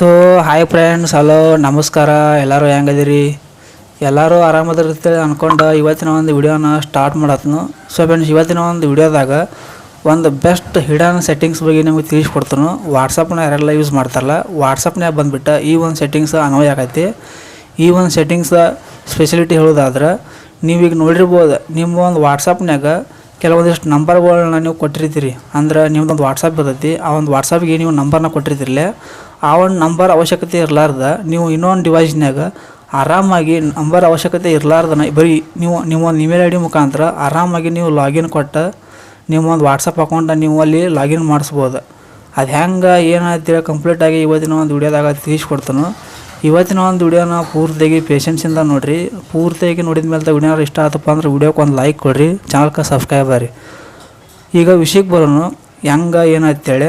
So hi friends, hello ನಮಸ್ಕಾರ. ಎಲ್ಲರೂ ಹೆಂಗದಿರಿ? ಎಲ್ಲರೂ ಆರಾಮದಿರುತ್ತೆ ಅಂದ್ಕೊಂಡು ಇವತ್ತಿನ ಒಂದು ವಿಡಿಯೋನ ಸ್ಟಾರ್ಟ್ ಮಾಡತ್ನು. ಸೊ ಫ್ರೆಂಡ್ಸ್, ಇವತ್ತಿನ ಒಂದು ವಿಡಿಯೋದಾಗ ಒಂದು ಬೆಸ್ಟ್ ಹಿಡನ್ ಸೆಟ್ಟಿಂಗ್ಸ್ ಬಗ್ಗೆ ನಿಮಗೆ ತಿಳಿಸ್ಕೊಡ್ತಾನು. ವಾಟ್ಸಪ್ನ ಯಾರೆಲ್ಲ ಯೂಸ್ ಮಾಡ್ತಾರಲ್ಲ, ವಾಟ್ಸಪ್ನಾಗ ಬಂದುಬಿಟ್ಟು ಈ ಒಂದು ಸೆಟ್ಟಿಂಗ್ಸ್ ಅನ್ವಯ ಆಗೈತಿ. ಈ ಒಂದು ಸೆಟ್ಟಿಂಗ್ಸ್ ಸ್ಪೆಷಲಿಟಿ ಹೇಳೋದಾದ್ರೆ, ನೀವೀಗ ನೋಡಿರ್ಬೋದು, ನಿಮ್ಮ ಒಂದು ವಾಟ್ಸಪ್ನಾಗ ಕೆಲವೊಂದಿಷ್ಟು ನಂಬರ್ಗಳನ್ನ ನೀವು ಕೊಟ್ಟಿರ್ತೀರಿ. ಅಂದ್ರೆ ನಿಮ್ಮದೊಂದು ವಾಟ್ಸಪ್ ಇರ್ತೈತಿ. ಆ ಒಂದು ವಾಟ್ಸಪ್ಗೆ ನೀವು ನಂಬರ್ನ ಕೊಟ್ಟಿರ್ತಿರಲ್ಲ, ಆ ಒಂದು ನಂಬರ್ ಅವಶ್ಯಕತೆ ಇರಲಾರ್ದ ನೀವು ಇನ್ನೊಂದು ಡಿವೈಸ್ನಾಗ ಆರಾಮಾಗಿ ನಂಬರ್ ಅವಶ್ಯಕತೆ ಇರಲಾರ್ದನ ಬರೀ ನಿಮ್ಮೊಂದು ಇಮೇಲ್ ಐ ಡಿ ಮುಖಾಂತರ ಆರಾಮಾಗಿ ನೀವು ಲಾಗಿನ್ ಕೊಟ್ಟು ನಿಮ್ಮೊಂದು ವಾಟ್ಸಪ್ ಅಕೌಂಟನ್ನ ನೀವು ಅಲ್ಲಿ ಲಾಗಿನ್ ಮಾಡಿಸ್ಬೋದು. ಅದು ಹೆಂಗೆ ಏನಂತೇಳಿ ಕಂಪ್ಲೀಟಾಗಿ ಇವತ್ತಿನ ಒಂದು ವಿಡಿಯೋದಾಗ ತಿಳಿಸ್ಕೊಡ್ತಾನು. ಇವತ್ತಿನ ಒಂದು ವಿಡಿಯೋನ ಪೂರ್ತಿಯಾಗಿ ಪೇಷನ್ಸಿಂದ ನೋಡಿರಿ. ಪೂರ್ತಿಯಾಗಿ ನೋಡಿದ ಮೇಲೆ ವಿಡಿಯೋನ ಇಷ್ಟ ಆತಪ್ಪ ಅಂದ್ರೆ ವಿಡಿಯೋಕ್ಕೆ ಒಂದು ಲೈಕ್ ಕೊಡಿರಿ, ಚಾನಲ್ಗೆ ಸಬ್ಸ್ಕ್ರೈಬ್ ಆಗಿ. ಈಗ ವಿಷಯಕ್ಕೆ ಬರೋನು ಹೆಂಗೆ ಏನಂತೇಳಿ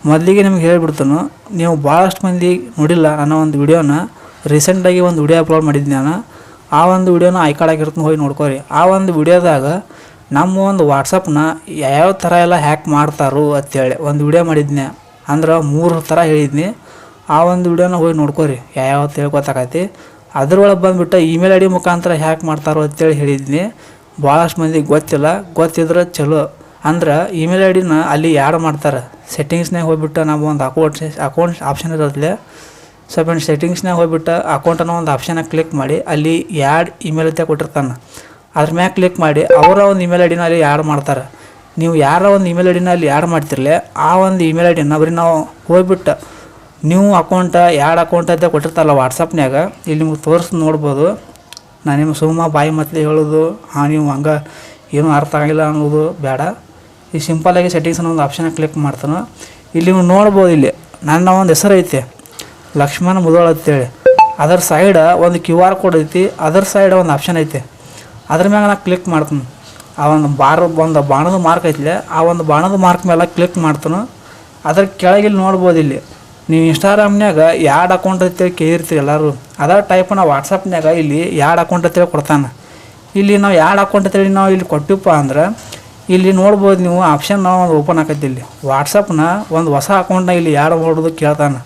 ಮೊದಲಿಗೆ ನಿಮ್ಗೆ ಹೇಳಿಬಿಡ್ತಾನು. ನೀವು ಭಾಳಷ್ಟು ಮಂದಿ ನೋಡಿಲ್ಲ ನನ್ನ ಒಂದು ವಿಡಿಯೋನ. ರೀಸೆಂಟಾಗಿ ಒಂದು ವಿಡಿಯೋ ಅಪ್ಲೋಡ್ ಮಾಡಿದ್ದೆ ನಾನು. ಆ ಒಂದು ವಿಡಿಯೋನ ಐಕಾರ್ಡಾಗಿರ್ತದೆ, ಹೋಗಿ ನೋಡ್ಕೊರಿ. ಆ ಒಂದು ವಿಡಿಯೋದಾಗ ನಮ್ಮ ಒಂದು ವಾಟ್ಸಪ್ನ ಯಾವ ಥರ ಎಲ್ಲ ಹ್ಯಾಕ್ ಮಾಡ್ತಾರೋ ಅಂತೇಳಿ ಒಂದು ವಿಡಿಯೋ ಮಾಡಿದ್ನೆ. ಅಂದ್ರೆ 3 ಥರ ಹೇಳಿದ್ನಿ. ಆ ಒಂದು ವಿಡಿಯೋನ ಹೋಗಿ ನೋಡ್ಕೊರಿ, ಯಾವ ತಿಳ್ಕೊತಾಕೈತಿ. ಅದ್ರೊಳಗೆ ಬಂದುಬಿಟ್ಟು ಇಮೇಲ್ ಐ ಡಿ ಮುಖಾಂತರ ಹ್ಯಾಕ್ ಮಾಡ್ತಾರೋ ಅಂತೇಳಿ ಹೇಳಿದ್ನಿ. ಭಾಳಷ್ಟು ಮಂದಿಗೆ ಗೊತ್ತಿಲ್ಲ. ಗೊತ್ತಿದ್ರೆ ಚಲೋ. ಅಂದ್ರೆ ಇಮೇಲ್ ಐ ಡಿನ ಅಲ್ಲಿ ಆ್ಯಡ್ ಮಾಡ್ತಾರೆ. ಸೆಟ್ಟಿಂಗ್ಸ್ನಾಗ ಹೋಗ್ಬಿಟ್ಟು ನಾವು ಒಂದು ಅಕೌಂಟ್ ಆಪ್ಷನ್ ಇರೋದಿಲ್ಲ. ಸೊ ಫ್ರೆಂಡ್ಸ್, ಸೆಟ್ಟಿಂಗ್ಸ್ನಾಗ ಹೋಗ್ಬಿಟ್ಟು ಅಕೌಂಟ್ ಅನ್ನೋ ಒಂದು ಆಪ್ಷನ್ನ ಕ್ಲಿಕ್ ಮಾಡಿ ಅಲ್ಲಿ ಆ್ಯಡ್ ಇಮೇಲ್ ಅಂತ ಕೊಟ್ಟಿರ್ತಾನೆ. ಅದ್ರ ಮ್ಯಾಗ ಕ್ಲಿಕ್ ಮಾಡಿ ಅವರ ಒಂದು ಇಮೇಲ್ ಐ ಡಿನ ಅಲ್ಲಿ ಆ್ಯಡ್ ಮಾಡ್ತಾರೆ. ನೀವು ಯಾರ ಒಂದು ಇಮೇಲ್ ಐ ಡಿನ ಅಲ್ಲಿ ಆ್ಯಡ್ ಮಾಡ್ತಿರಲಿ, ಆ ಒಂದು ಇಮೇಲ್ ಐ ಡಿನ ಬರೀ ನಾವು ಹೋಗ್ಬಿಟ್ಟು ನೀವು ಅಕೌಂಟ ಆ್ಯಡ್ ಅಕೌಂಟ್ ಅಂತ ಕೊಟ್ಟಿರ್ತಾರಲ್ಲ ವಾಟ್ಸಪ್ನಾಗ, ಇಲ್ಲಿ ನಿಮ್ಗೆ ತೋರಿಸಿ ನೋಡ್ಬೋದು. ನಾನು ನಿಮ್ಗೆ ಸುಮ್ಮ ಬಾಯಿ ಮತ್ತೆ ಹೇಳೋದು ನೀವು ಹಂಗೆ ಏನೂ ಅರ್ಥ ಆಗಿಲ್ಲ ಅನ್ನೋದು ಬೇಡ. ಈ ಸಿಂಪಲ್ಲಾಗಿ ಸೆಟ್ಟಿಂಗ್ಸ್ ಅನ್ನೋ ಒಂದು ಆಪ್ಷನ್ನ ಕ್ಲಿಕ್ ಮಾಡ್ತಾನೆ. ಇಲ್ಲಿ ನೀವು ನೋಡ್ಬೋದು, ಇಲ್ಲಿ ನನ್ನ ಒಂದು ಹೆಸರು ಐತೆ, ಲಕ್ಷ್ಮಣ ಮುದೋಳ ಅಂತೇಳಿ. ಅದರ ಸೈಡ್ ಒಂದು QR ಕೋಡ್ ಐತಿ. ಅದರ ಸೈಡ್ ಒಂದು ಆಪ್ಷನ್ ಐತೆ. ಅದ್ರ ಮ್ಯಾಗ ನಾನು ಕ್ಲಿಕ್ ಮಾಡ್ತೀನಿ. ಆ ಒಂದು ಬಾಣದ ಮಾರ್ಕ್ ಐತಿಲ್ಲ, ಆ ಒಂದು ಬಾಣದ ಮಾರ್ಕ್ ಮೇಲೆ ಕ್ಲಿಕ್ ಮಾಡ್ತಾನೆ. ಅದ್ರ ಕೆಳಗೆ ಇಲ್ಲಿ ನೋಡ್ಬೋದು, ಇಲ್ಲಿ ನೀವು ಇನ್ಸ್ಟಾಗ್ರಾಮ್ನಾಗ ಆ್ಯಡ್ ಅಕೌಂಟ್ ಅಂತೇಳಿ ಕೇಳಿರ್ತೀರಿ ಎಲ್ಲರೂ. ಅದರ ಟೈಪ್ ನಾವು ವಾಟ್ಸಪ್ನಾಗ ಇಲ್ಲಿ ಆ್ಯಡ್ ಅಕೌಂಟ್ ಅಂತೇಳಿ ಕೊಡ್ತಾನೆ. ಇಲ್ಲಿ ನಾವು ಆ್ಯಡ್ ಅಕೌಂಟ್ ಅಂತೇಳಿ ನಾವು ಇಲ್ಲಿ ಕೊಟ್ಟಿಪ್ಪ ಅಂದ್ರೆ ಇಲ್ಲಿ ನೋಡ್ಬೋದು ನೀವು ಆಪ್ಷನ್ ಒಂದು ಓಪನ್ ಆಕೈತಿ. ಇಲ್ಲಿ ವಾಟ್ಸಪ್ನ ಒಂದು ಹೊಸ ಅಕೌಂಟ್ನ ಇಲ್ಲಿ ಆ್ಯಡ್ ಮಾಡೋದು ಕೇಳ್ತಾನೆ.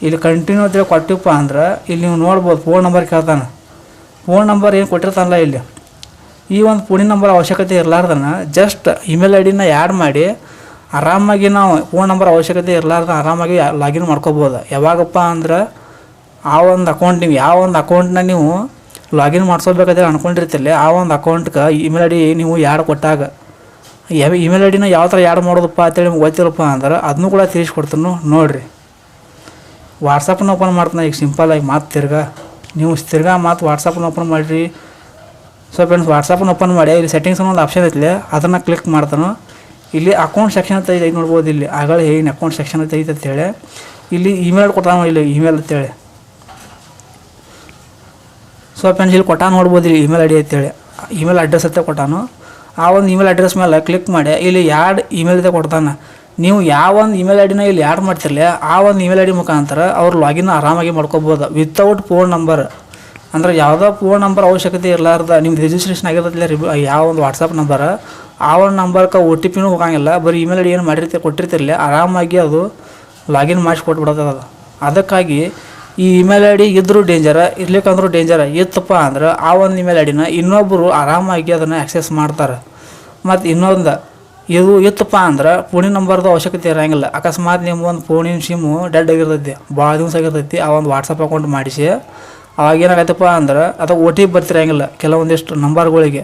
ಇಲ್ಲಿ ಕಂಟಿನ್ಯೂ ಅಂತೇಳಿ ಕೊಟ್ಟಿಪ್ಪ ಅಂದ್ರೆ ಇಲ್ಲಿ ನೀವು ನೋಡ್ಬೋದು ಫೋನ್ ನಂಬರ್ ಕೇಳ್ತಾನೆ. ಫೋನ್ ನಂಬರ್ ಏನು ಕೊಟ್ಟಿರ್ತಾನಲ್ಲ, ಇಲ್ಲಿ ಈ ಒಂದು ಫೋನಿನ ನಂಬರ್ ಅವಶ್ಯಕತೆ ಇರಲಾರ್ದನ ಜಸ್ಟ್ ಇಮೇಲ್ ಐ ಡಿನ ಆ್ಯಡ್ ಮಾಡಿ ಆರಾಮಾಗಿ ನಾವು ಫೋನ್ ನಂಬರ್ ಅವಶ್ಯಕತೆ ಇರಲಾರ್ದ ಆರಾಮಾಗಿ ಲಾಗಿನ್ ಮಾಡ್ಕೋಬೋದು. ಯಾವಾಗಪ್ಪ ಅಂದ್ರೆ ಆ ಒಂದು ಅಕೌಂಟ್ ನೀವು ಯಾವ ಒಂದು ಅಕೌಂಟ್ನ ನೀವು ಲಾಗಿನ್ ಮಾಡ್ಸೋಬೇಕಾದ್ರೆ ಅಂದ್ಕೊಂಡಿರ್ತಿಲ್ಲ, ಆ ಒಂದು ಅಕೌಂಟ್ಗೆ ಇಮೇಲ್ ಐ ಡಿ ನೀವು ಆ್ಯಡ್ ಕೊಟ್ಟಾಗ ಇಮೇಲ್ ಐ ಡಿನ ಯಾವ ಥರ ಆ್ಯಡ್ ಮಾಡೋದಪ್ಪ ಅಂತೇಳಿ ನಿಮ್ಗೆ ಗೊತ್ತಿರಪ್ಪ ಅಂದ್ರೆ ಅದನ್ನೂ ಕೂಡ ತಿಳಿಸ್ಕೊಡ್ತಾನು. ನೋಡಿರಿ, ವಾಟ್ಸಪ್ನ ಓಪನ್ ಮಾಡ್ತಾನೆ. ಈಗ ಸಿಂಪಲ್ಲಾಗಿ ನೀವು ತಿರ್ಗಾ ವಾಟ್ಸಪ್ನ ಓಪನ್ ಮಾಡಿರಿ. ಸೊ ಫ್ರೆಂಡ್ಸ್, ವಾಟ್ಸಪ್ನ ಓಪನ್ ಮಾಡಿ ಇಲ್ಲಿ ಸೆಟ್ಟಿಂಗ್ಸ್ ಅನ್ನೋ ಒಂದು ಆಪ್ಷನ್ ಐತಿಲ್ಲ, ಅದನ್ನು ಕ್ಲಿಕ್ ಮಾಡ್ತಾನೆ. ಇಲ್ಲಿ ಅಕೌಂಟ್ ಸೆಕ್ಷನ್ ಅಂತ ಐತೆ ನೋಡ್ಬೋದು. ಇಲ್ಲಿ ಆಗಲೇ ಏನು ಅಕೌಂಟ್ ಸೆಕ್ಷನ್ ಅಂತ ಐತೆ ಅಂತೇಳಿ ಇಲ್ಲಿ ಇಮೇಲ್ ಕೊಟ್ಟಾನ. ಇಲ್ಲಿ ಇಮೇಲ್ ಅಂತೇಳಿ ಸೊ ಫ್ರೆಂಡ್ಸ್, ಇಲ್ಲಿ ಕೊಟ್ಟಾನ ನೋಡ್ಬೋದು. ಇಲ್ಲಿ ಇಮೇಲ್ ಐ ಡಿ ಅಂತೇಳಿ ಇಮೇಲ್ ಅಡ್ರೆಸ್ ಅಂತ ಕೊಟ್ಟಾನು. ಆ ಒಂದು ಇಮೇಲ್ ಅಡ್ರೆಸ್ ಮೇಲೆ ಕ್ಲಿಕ್ ಮಾಡಿ ಇಲ್ಲಿ ಆ್ಯಡ್ ಇಮೇಲ್ ಅಂತ ಕೊಡ್ತಾನೆ. ನೀವು ಯಾವ ಒಂದು ಇಮೇಲ್ ಐ ಡಿನ ಇಲ್ಲಿ ಆ್ಯಡ್ ಮಾಡ್ತಿರಲಿ, ಆ ಒಂದು ಇಮೇಲ್ ಐ ಡಿ ಮುಖಾಂತರ ಅವ್ರು ಲಾಗಿನ್ ಆರಾಮಾಗಿ ಮಾಡ್ಕೋಬೋದು ವಿತೌಟ್ ಫೋನ್ ನಂಬರ್. ಅಂದ್ರೆ ಯಾವುದೋ ಫೋನ್ ನಂಬರ್ ಅವಶ್ಯಕತೆ ಇರಲಾರ್ದ ನಿಮ್ದು ರಿಜಿಸ್ಟ್ರೇಷನ್ ಆಗಿರೋದಿಲ್ಲ ಯಾವ ಒಂದು ವಾಟ್ಸಪ್ ನಂಬರ್, ಆ ಒಂದು ನಂಬರ್ಗೆ OTP ಹೋಗಂಗಿಲ್ಲ. ಬರೀ ಇಮೇಲ್ ಐ ಡಿ ಏನು ಕೊಟ್ಟಿರ್ತಿರಲಿ ಆರಾಮಾಗಿ ಅದು ಲಾಗಿನ್ ಮಾಡಿಸ್ಕೊಟ್ಬಿಡೋದು ಅದು. ಅದಕ್ಕಾಗಿ ಈ ಇಮೇಲ್ ಐ ಡಿ ಇದ್ರೂ ಡೇಂಜರ, ಇರ್ಲಿಕ್ಕಂದ್ರೂ ಡೇಂಜರ. ಇತ್ತಪ್ಪ ಅಂದ್ರೆ ಆ ಒಂದು ಇಮೇಲ್ ಐ ಡಿನ ಇನ್ನೊಬ್ಬರು ಆರಾಮಾಗಿ ಅದನ್ನು ಆಕ್ಸೆಸ್ ಮಾಡ್ತಾರೆ. ಮತ್ತು ಇನ್ನೊಂದು ಇದು ಇತ್ತಪ್ಪ ಅಂದ್ರೆ ಫೋನಿನ ನಂಬರ್ದು ಅವಶ್ಯಕತೆ ಇರೋಂಗಿಲ್ಲ. ಅಕಸ್ಮಾತ್ ನಿಮ್ಮ ಒಂದು ಫೋನಿನ ಸಿಮ್ಮು ಡೆಡ್ ಆಗಿರ್ತೈತಿ, ಭಾಳ ದಿವಸ ಆಗಿರ್ತೈತಿ, ಆ ಒಂದು ವಾಟ್ಸಪ್ ಅಕೌಂಟ್ ಮಾಡಿಸಿ ಅವಾಗ ಏನಾಗೈತಪ್ಪ ಅಂದ್ರೆ ಅದು OTP ಬರ್ತಿರಂಗಿಲ್ಲ ಕೆಲವೊಂದಿಷ್ಟು ನಂಬರ್ಗಳಿಗೆ.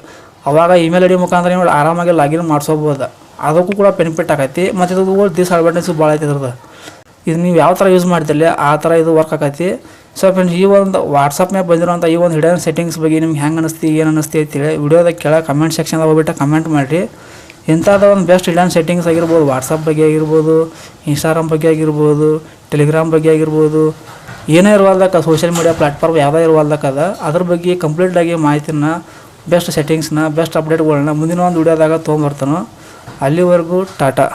ಅವಾಗ ಇಮೇಲ್ ಐ ಡಿ ಮುಖಾಂತರ ನೀವು ಆರಾಮಾಗಿ ಲಾಗಿನ್ ಮಾಡಿಸೋಬೋದು. ಅದಕ್ಕೂ ಕೂಡ ಬೆನಿಫಿಟ್ ಆಗೈತಿ. ಮತ್ತು ಇದು ಡಿಸ್ಅಡ್ವಾಂಟೇಜು ಭಾಳ ಐತಿ ಇದ್ರದ್ದು. ಇದು ನೀವು ಯಾವ ಥರ ಯೂಸ್ ಮಾಡ್ತಿರಲಿ ಆ ಥರ ಇದು ವರ್ಕ್ ಆಗೈತಿ. ಸೊ ಫ್ರೆಂಡ್ಸ್, ಈ ಒಂದು ವಾಟ್ಸಪ್ನಾಗ ಬಂದಿರೋಂಥ ಈ ಒಂದು ಹಿಡನ್ ಸೆಟ್ಟಿಂಗ್ಸ್ ಬಗ್ಗೆ ನಿಮ್ಗೆ ಹೆಂಗೆ ಅನ್ನಿಸ್ತಿ ಏನು ಅನ್ನಿಸ್ತಿ ಅಂತೇಳಿ ವಿಡಿಯೋದಾಗ ಕೆಳಗೆ ಕಮೆಂಟ್ ಸೆಕ್ಷನ್ದಾಗ ಹೋಗ್ಬಿಟ್ಟು ಕಮೆಂಟ್ ಮಾಡಿರಿ. ಇಂಥದ್ದು ಒಂದು ಬೆಸ್ಟ್ ಹಿಡನ್ ಸೆಟ್ಟಿಂಗ್ಸ್ ಆಗಿರ್ಬೋದು, ವಾಟ್ಸಪ್ ಬಗ್ಗೆ ಆಗಿರ್ಬೋದು, ಇನ್ಸ್ಟಾಗ್ರಾಮ್ ಬಗ್ಗೆ ಆಗಿರ್ಬೋದು, ಟೆಲಿಗ್ರಾಮ್ ಬಗ್ಗೆ ಆಗಿರ್ಬೋದು, ಏನೇ ಇರುವಲ್ದಕ್ಕ ಸೋಷಿಯಲ್ ಮೀಡಿಯಾ ಪ್ಲಾಟ್ಫಾರ್ಮ್ ಯಾವುದೇ ಇರುವಲ್ದಕ್ಕದ ಅದ್ರ ಬಗ್ಗೆ ಕಂಪ್ಲೀಟಾಗಿ ಮಾಹಿತಿನ, ಬೆಸ್ಟ್ ಸೆಟ್ಟಿಂಗ್ಸ್ನ, ಬೆಸ್ಟ್ ಅಪ್ಡೇಟ್ಗಳನ್ನ ಮುಂದಿನ ಒಂದು ವಿಡಿಯೋದಾಗ ತೊಗೊಂಬರ್ತಾನೋ. ಅಲ್ಲಿವರೆಗೂ ಟಾಟಾ.